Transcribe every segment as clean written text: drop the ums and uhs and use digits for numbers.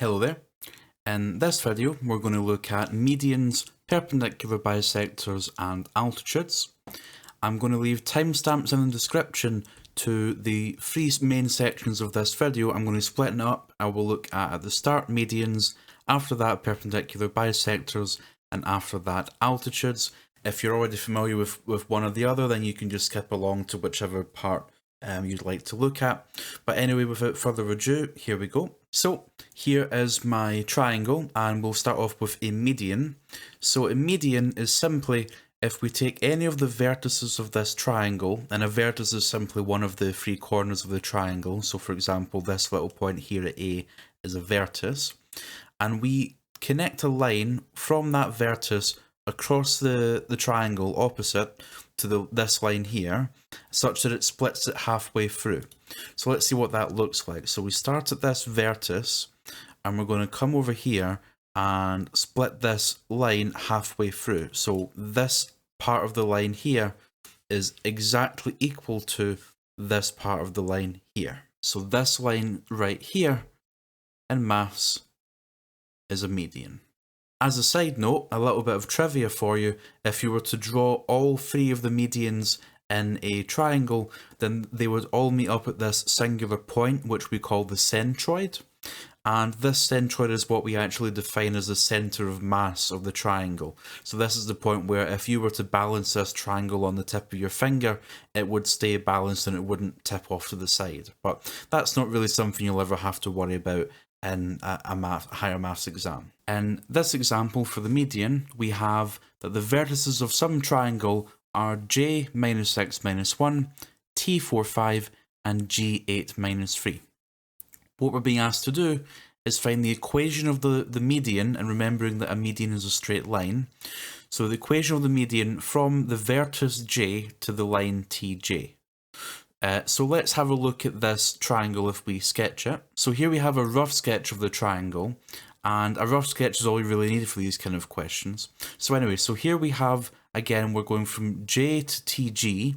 Hello there. In this video, we're going to look at medians, perpendicular bisectors, and altitudes. I'm going to leave timestamps in the description to the three main sections of this video. I'm going to split it up. I will look at the start medians, after that perpendicular bisectors, and after that altitudes. If you're already familiar with one or the other, then you can just skip along to whichever part you'd like to look at. But anyway, without further ado, here we go. So here is my triangle, and we'll start off with a median. So a median is simply if we take any of the vertices of this triangle, and a vertex is simply one of the three corners of the triangle. So for example, this little point here at A is a vertex, and we connect a line from that vertex across the triangle opposite to this line here, such that it splits it halfway through. So let's see what that looks like. So we start at this vertex, and we're going to come over here and split this line halfway through. So this part of the line here is exactly equal to this part of the line here. So this line right here in maths is a median. As a side note, a little bit of trivia for you: if you were to draw all three of the medians in a triangle, then they would all meet up at this singular point, which we call the centroid. And this centroid is what we actually define as the center of mass of the triangle. So this is the point where if you were to balance this triangle on the tip of your finger, it would stay balanced and it wouldn't tip off to the side. But that's not really something you'll ever have to worry about in a higher maths exam. In this example for the median, we have that the vertices of some triangle are j minus 6 minus 1, t4 5, and g8 minus 3. What we're being asked to do is find the equation of the median, and remembering that a median is a straight line. So the equation of the median from the vertex j to the line tj. So let's have a look at this triangle if we sketch it. So here we have a rough sketch of the triangle, and a rough sketch is all you really need for these kind of questions. So anyway, so here we have, again, we're going from j to tg,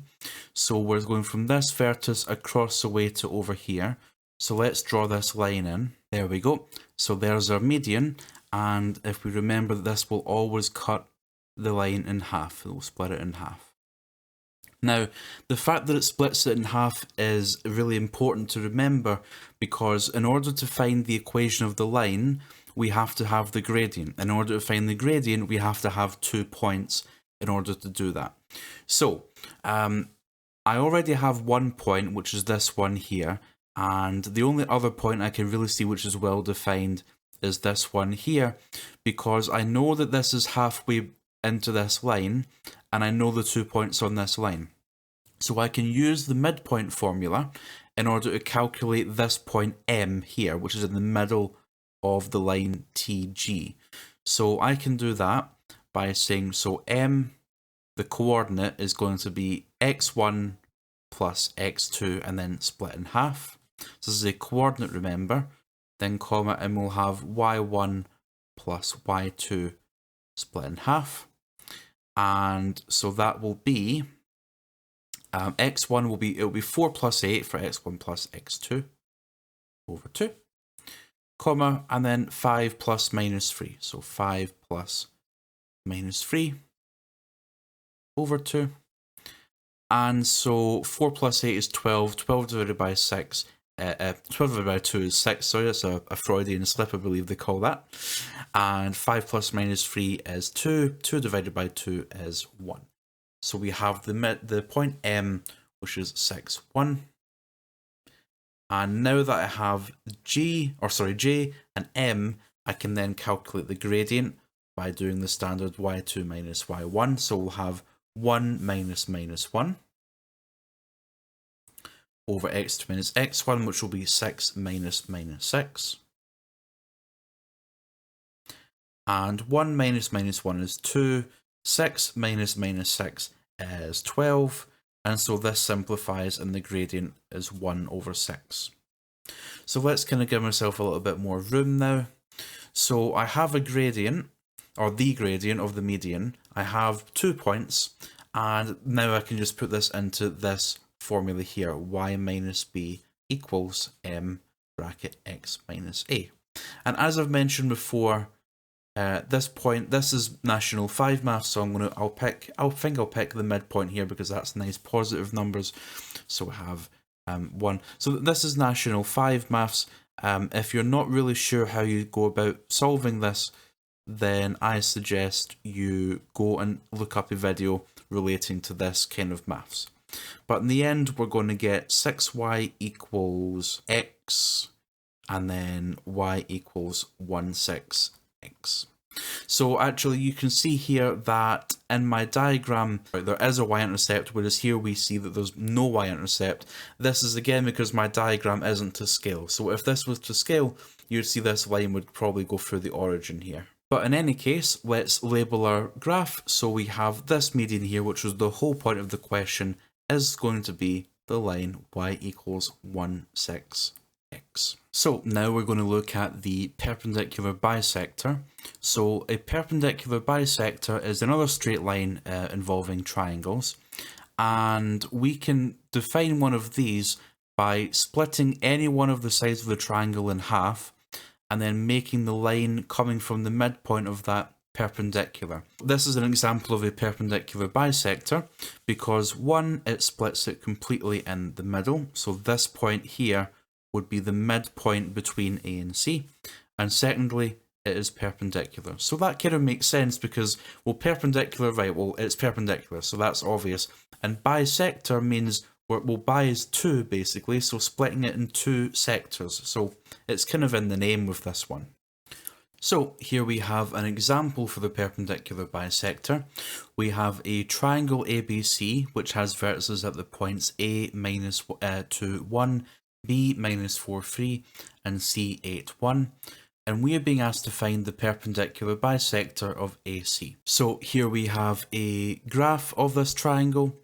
so we're going from this vertex across the way to over here. So let's draw this line in. There we go. So there's our median, and if we remember that this will always cut the line in half, it will split it in half. Now, the fact that it splits it in half is really important to remember, because in order to find the equation of the line, we have to have the gradient. In order to find the gradient, we have to have 2 points in order to do that. So, I already have 1 point, which is this one here, and the only other point I can really see which is well defined is this one here, because I know that this is halfway into this line, and I know the 2 points on this line. So I can use the midpoint formula in order to calculate this point M here, which is in the middle of the line TG. So I can do that by saying, so M, the coordinate, is going to be x1 plus x2 and then split in half. So this is a coordinate, remember, then comma, and we'll have y1 plus y2 split in half. And so that will be x1 will be 4 plus 8 for x1 plus x2 over 2, comma, and then 5 plus minus 3. So 5 plus minus 3 over 2. And so 4 plus 8 is 12. 12 divided by 6. 12 divided by 2 is 6. Sorry, that's a Freudian slip, I believe they call that. And 5 plus minus 3 is 2. 2 divided by 2 is 1. So we have the point M, which is 6, 1. And now that I have J and M, I can then calculate the gradient by doing the standard y2 minus y1. So we'll have 1 minus minus 1 over x2 minus x1, which will be 6 minus minus 6. And 1 minus minus 1 is 2. 6 minus minus 6 is 12. And so this simplifies, and the gradient is 1 over 6. So let's kind of give myself a little bit more room now. So I have a gradient, or the gradient of the median. I have 2 points, and now I can just put this into this formula here: y minus b equals m bracket x minus a. And as I've mentioned before, this point, this is National 5 maths, so I'll pick the midpoint here because that's nice positive numbers. So we have 1. So this is National 5 maths. If you're not really sure how you go about solving this, then I suggest you go and look up a video relating to this kind of maths. But in the end, we're going to get 6y equals x, and then y equals 16x. So actually you can see here that in my diagram there is a y-intercept, whereas here we see that there's no y-intercept. This is again because my diagram isn't to scale. So if this was to scale, you'd see this line would probably go through the origin here. But in any case, let's label our graph. So we have this median here, which was the whole point of the question, is going to be the line y equals 16x. So now we're going to look at the perpendicular bisector. So a perpendicular bisector is another straight line involving triangles, and we can define one of these by splitting any one of the sides of the triangle in half and then making the line coming from the midpoint of that perpendicular. This is an example of a perpendicular bisector because 1, it splits it completely in the middle, so this point here would be the midpoint between A and C, and secondly, it is perpendicular. So that kind of makes sense because, well, perpendicular, right, well, it's perpendicular, so that's obvious. And bisector means, well, bi is 2 basically, so splitting it in 2 sectors. So it's kind of in the name with this one. So here we have an example for the perpendicular bisector. We have a triangle ABC, which has vertices at the points A minus 2, 1, B minus 4, 3, and C 8, 1. And we are being asked to find the perpendicular bisector of AC. So here we have a graph of this triangle,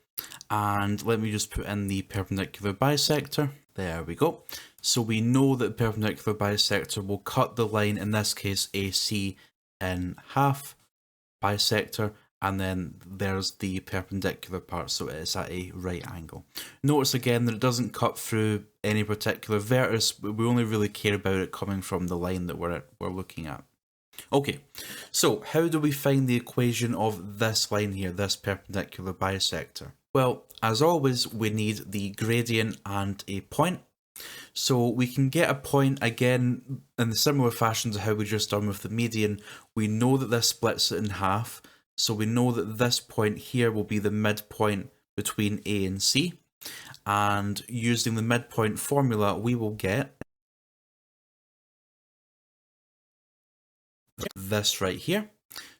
and let me just put in the perpendicular bisector. There we go. So we know that the perpendicular bisector will cut the line, in this case AC, in half, bisector, and then there's the perpendicular part, so it is at a right angle. Notice again that it doesn't cut through any particular vertex, but we only really care about it coming from the line that we're looking at. Okay, so how do we find the equation of this line here, this perpendicular bisector? Well, as always, we need the gradient and a point. So we can get a point again in the similar fashion to how we just done with the median. We know that this splits it in half, so we know that this point here will be the midpoint between A and C, and using the midpoint formula we will get this right here.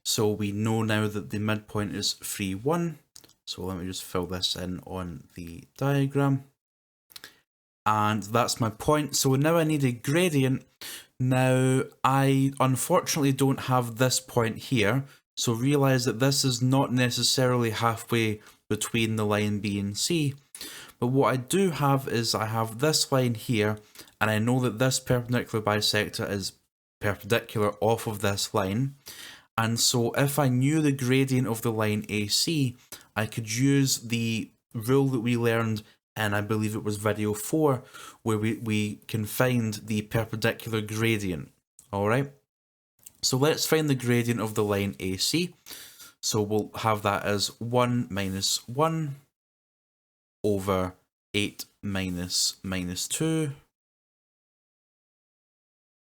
So we know now that the midpoint is 3, 1. So let me just fill this in on the diagram. And that's my point. So now I need a gradient. Now I unfortunately don't have this point here. So realize that this is not necessarily halfway between the line B and C. But what I do have is I have this line here, and I know that this perpendicular bisector is perpendicular off of this line. And so if I knew the gradient of the line AC, I could use the rule that we learned, and I believe it was video 4, where we can find the perpendicular gradient. Alright, so let's find the gradient of the line AC. So we'll have that as 1 minus 1 over 8 minus 2.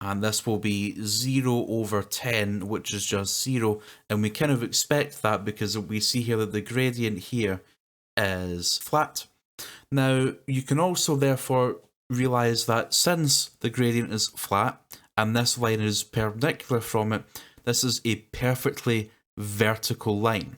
And this will be 0 over 10, which is just 0. And we kind of expect that because we see here that the gradient here is flat. Now, you can also therefore realize that since the gradient is flat and this line is perpendicular from it, this is a perfectly vertical line.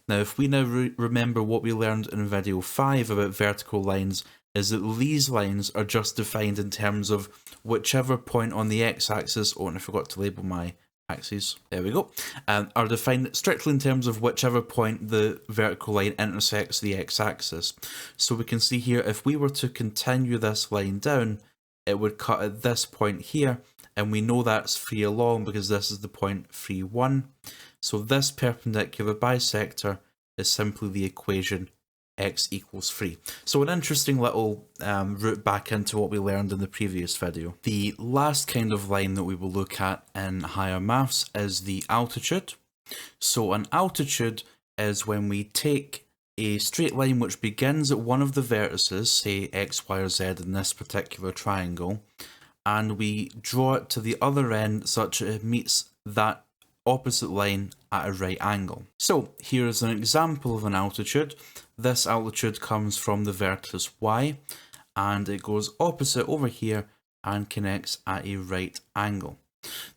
Now, if we now remember what we learned in video 5 about vertical lines, is that these lines are just defined in terms of whichever point on the x-axis, oh, and I forgot to label my axes, there we go, are defined strictly in terms of whichever point the vertical line intersects the x-axis. So we can see here, if we were to continue this line down, it would cut at this point here, and we know that's 3 along because this is the point 3, 1. So this perpendicular bisector is simply the equation x equals 3. So an interesting little route back into what we learned in the previous video. The last kind of line that we will look at in higher maths is the altitude. So an altitude is when we take a straight line which begins at one of the vertices, say x, y, or z in this particular triangle, and we draw it to the other end such that it meets that opposite line at a right angle. So here is an example of an altitude. This altitude comes from the vertex y, and it goes opposite over here and connects at a right angle.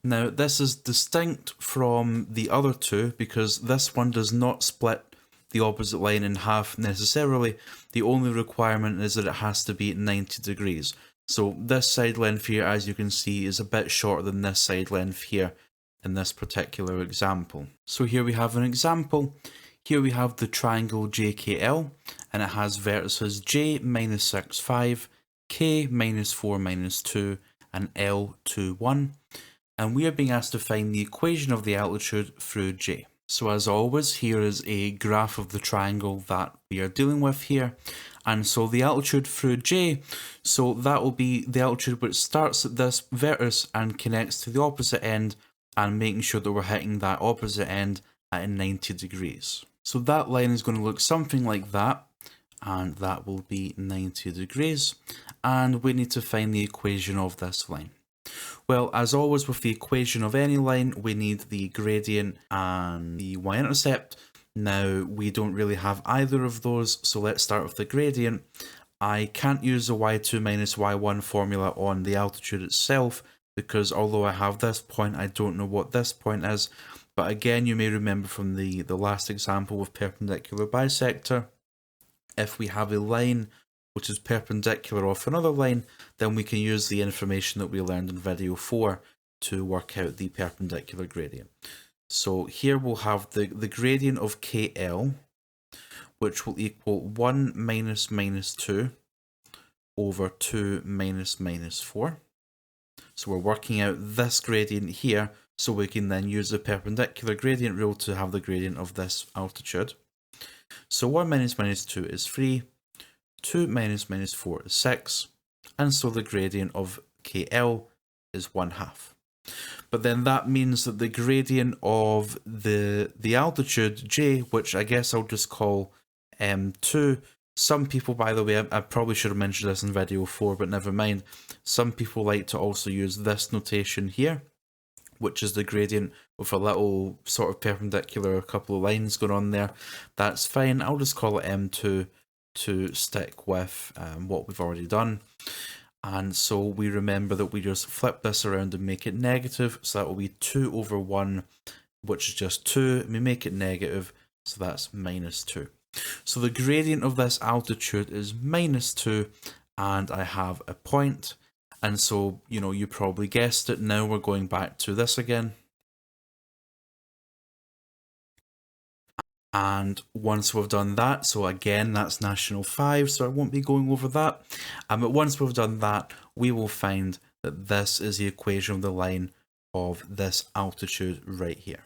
Now this is distinct from the other two because this one does not split the opposite line in half necessarily. The only requirement is that it has to be 90 degrees. So this side length here, as you can see, is a bit shorter than this side length here in this particular example. So here we have an example. Here we have the triangle JKL, and it has vertices J minus 6, 5, K minus 4, minus 2, and L 2, 1. And we are being asked to find the equation of the altitude through J. So as always, here is a graph of the triangle that we are dealing with here. And so the altitude through J, so that will be the altitude which starts at this vertex and connects to the opposite end, and making sure that we're hitting that opposite end at 90 degrees. So that line is going to look something like that, and that will be 90 degrees. And we need to find the equation of this line. Well, as always with the equation of any line, we need the gradient and the y-intercept. Now, we don't really have either of those, so let's start with the gradient. I can't use the y2 minus y1 formula on the altitude itself, because although I have this point, I don't know what this point is. But again, you may remember from the last example with perpendicular bisector, if we have a line which is perpendicular off another line, then we can use the information that we learned in video 4 to work out the perpendicular gradient. So here we'll have the gradient of KL, which will equal 1 minus minus 2 over 2 minus minus 4. So we're working out this gradient here, so we can then use the perpendicular gradient rule to have the gradient of this altitude. So 1 minus minus 2 is 3, 2 minus minus 4 is 6, and so the gradient of KL is 1/2. But then that means that the gradient of the altitude J, which I guess I'll just call M2, some people, by the way, I probably should have mentioned this in video 4, but never mind. Some people like to also use this notation here, which is the gradient with a little sort of perpendicular couple of lines going on there. That's fine. I'll just call it M2 to stick with what we've already done. And so we remember that we just flip this around and make it negative. So that will be 2 over 1, which is just 2. And we make it negative, so that's minus 2. So the gradient of this altitude is minus 2, and I have a point. And so, you know, you probably guessed it. Now we're going back to this again. And once we've done that, so again, that's National 5, so I won't be going over that. But once we've done that, we will find that this is the equation of the line of this altitude right here.